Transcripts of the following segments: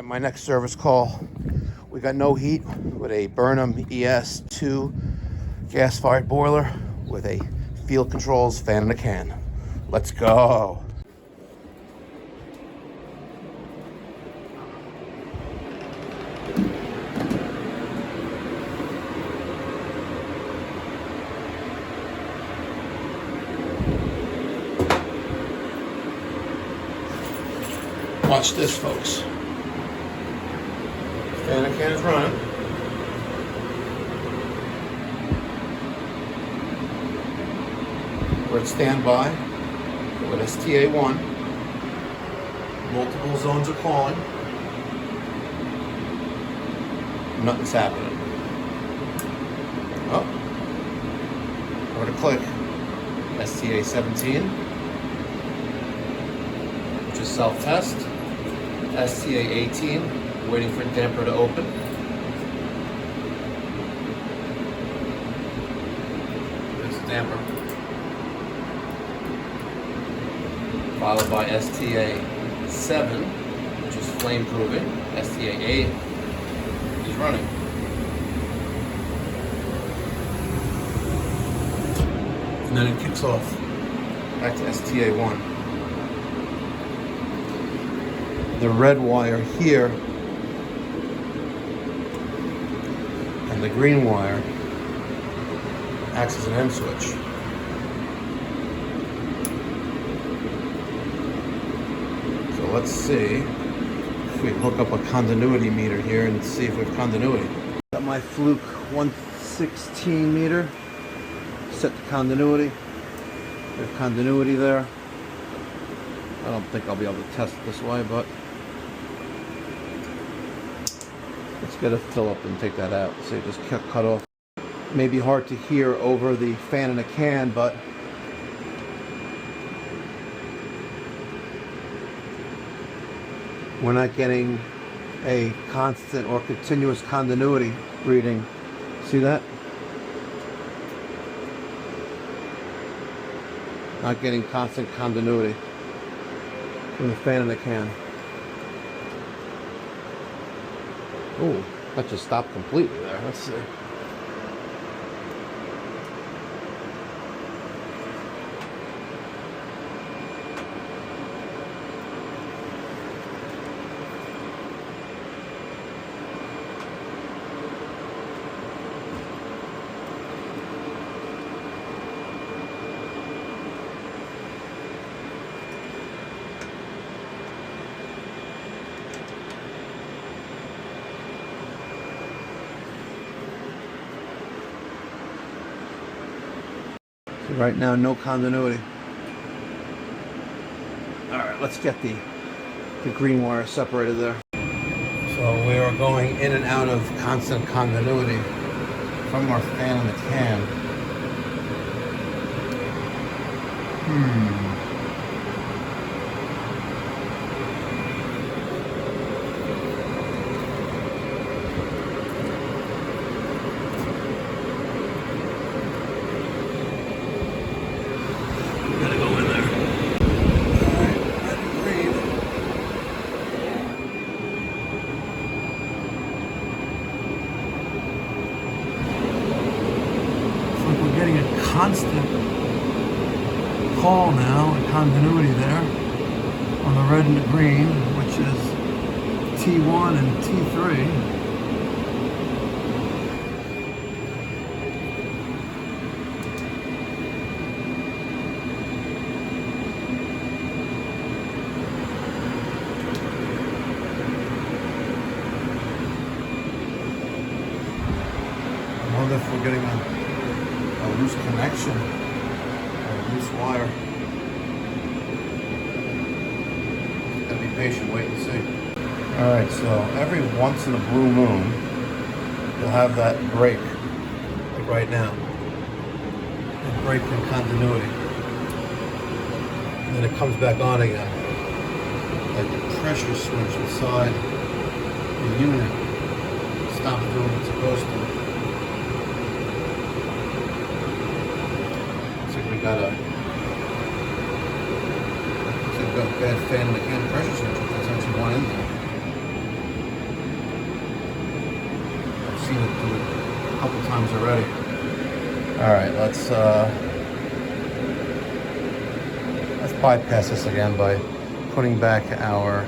Alright, my next service call. We got no heat with a Burnham ES2 gas-fired boiler with a field controls fan in a can. Let's go. Watch this, folks. Fan in a can is running. We're at standby with STA1. Multiple zones are calling. Nothing's happening. Oh. Or to click. STA17. Which is self-test. STA18. Waiting for damper to open. There's the damper. Followed by STA7, which is flame proving. STA8 is running. And then it kicks off. Back to STA1. The red wire here and the green wire acts as an end switch. So let's see if we hook up a continuity meter here and see if we have continuity. Got my Fluke 116 meter, set the continuity. We have continuity there. I don't think I'll be able to test it this way, but let's get a fill up and take that out. So it just cut off. Maybe hard to hear over the fan in a can, but we're not getting a constant or continuous continuity reading. See that? Not getting constant continuity from the fan in the can. Oh, that just stopped completely there. Let's see. Right now, no continuity. Alright, let's get the green wire separated there. So we are going in and out of constant continuity from our fan in the can. Getting a constant call now, and continuity there on the red and the green, which is T1 and T3. I wonder if we're getting a loose connection or a loose wire. Gotta be patient, wait and see. Alright, so every once in a blue moon you'll have that break, like right now. A break in continuity. And then it comes back on again. Like the pressure switch inside the unit stops doing what it's supposed to. Got a bad fan in the can pressure switch. That's actually one in there. seen it do it a couple times already. All right, let's bypass this again by putting back our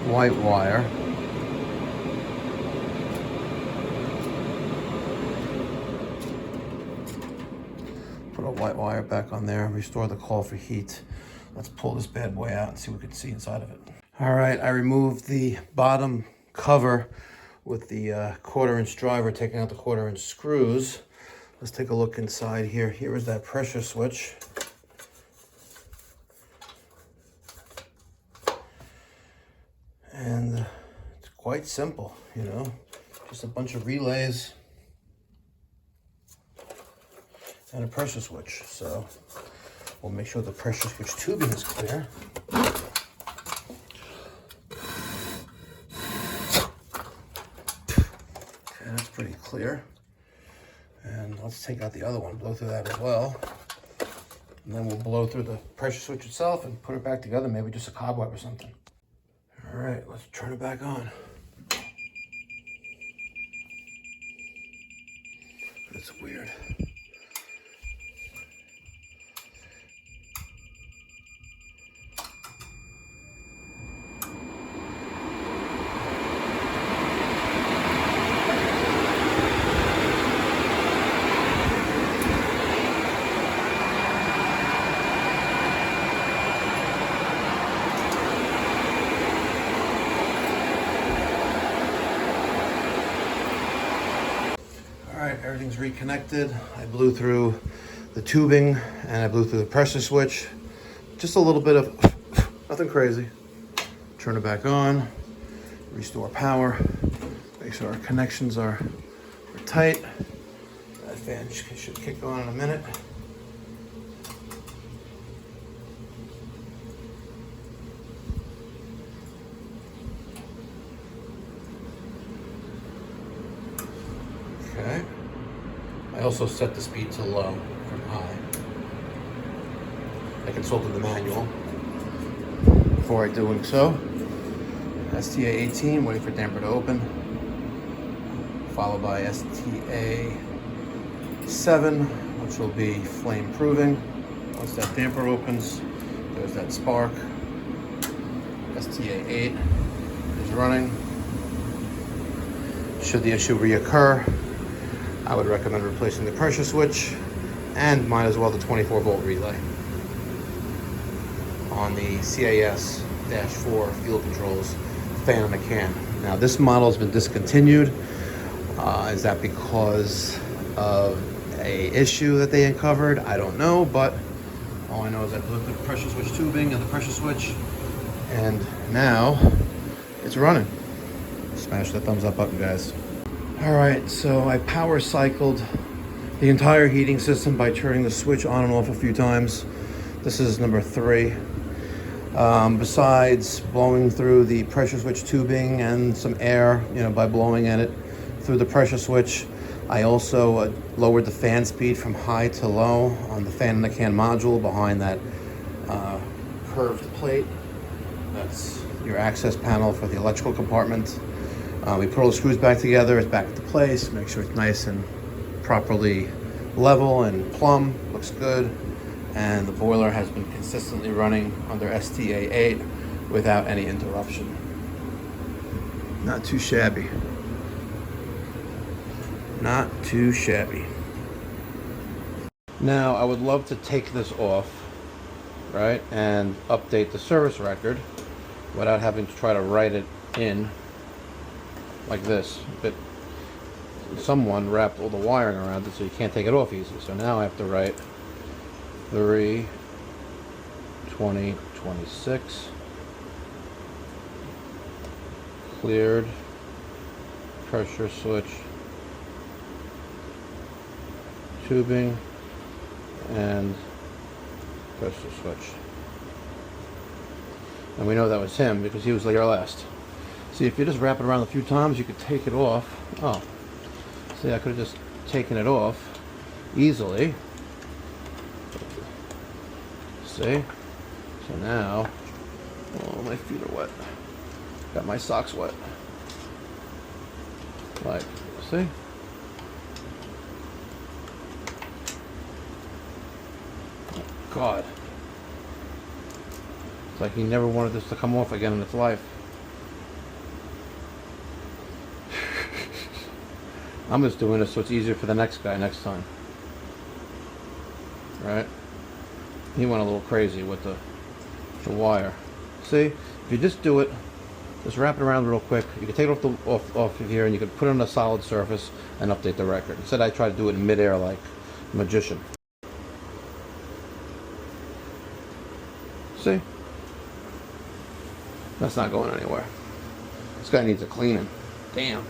white wire. Put a white wire back on there, restore the call for heat. Let's pull this bad boy out and see what we can see inside of it. All right, I removed the bottom cover with the 1/4-inch driver, taking out the 1/4-inch screws. Let's take a look inside here. Here is that pressure switch. And it's quite simple, you know, just a bunch of relays and a pressure switch. So we'll make sure the pressure switch tubing is clear. Okay, that's pretty clear. And let's take out the other one, blow through that as well. And then we'll blow through the pressure switch itself and put it back together, maybe just a cobweb or something. All right, let's turn it back on. It's weird. All right, everything's reconnected. I blew through the tubing and I blew through the pressure switch. Just a little bit of, nothing crazy. Turn it back on, restore power, make sure our connections are tight. That fan should kick on in a minute. Okay. I also set the speed to low from high. I consulted the manual before doing so. STA18, waiting for damper to open. Followed by STA7, which will be flame proving. Once that damper opens, there's that spark. STA8 is running. Should the issue reoccur, I would recommend replacing the pressure switch and might as well the 24-volt relay on the CAS-4 fuel controls fan on the can. Now this model has been discontinued. Is that because of a issue that they uncovered? I don't know, but all I know is I blew through the pressure switch tubing and the pressure switch, and now it's running. Smash that thumbs up button, guys. All right, so I power cycled the entire heating system by turning the switch on and off a few times. This is number 3. Besides blowing through the pressure switch tubing and some air, you know, by blowing at it through the pressure switch, I also lowered the fan speed from high to low on the fan in the can module behind that curved plate. That's your access panel for the electrical compartment. We put all the screws back together, it's back into place, make sure it's nice and properly level and plumb, looks good. And the boiler has been consistently running under STA8 without any interruption. Not too shabby. Not too shabby. Now, I would love to take this off, right, and update the service record without having to try to write it in like this. But someone wrapped all the wiring around it so you can't take it off easy. So now I have to write 3/20/26 cleared pressure switch tubing and pressure switch. And we know that was him because he was there last. See, if you just wrap it around a few times, you could take it off. Oh, see, I could have just taken it off easily. See? So now, oh, my feet are wet. Got my socks wet. Like See? God. It's like he never wanted this to come off again in its life. I'm just doing this so it's easier for the next guy next time. Right? He went a little crazy with the wire. See? If you just do it, just wrap it around real quick. You can take it off of here and you can put it on a solid surface and update the record. Instead I try to do it in midair like a magician. See? That's not going anywhere. This guy needs a cleaning. Damn.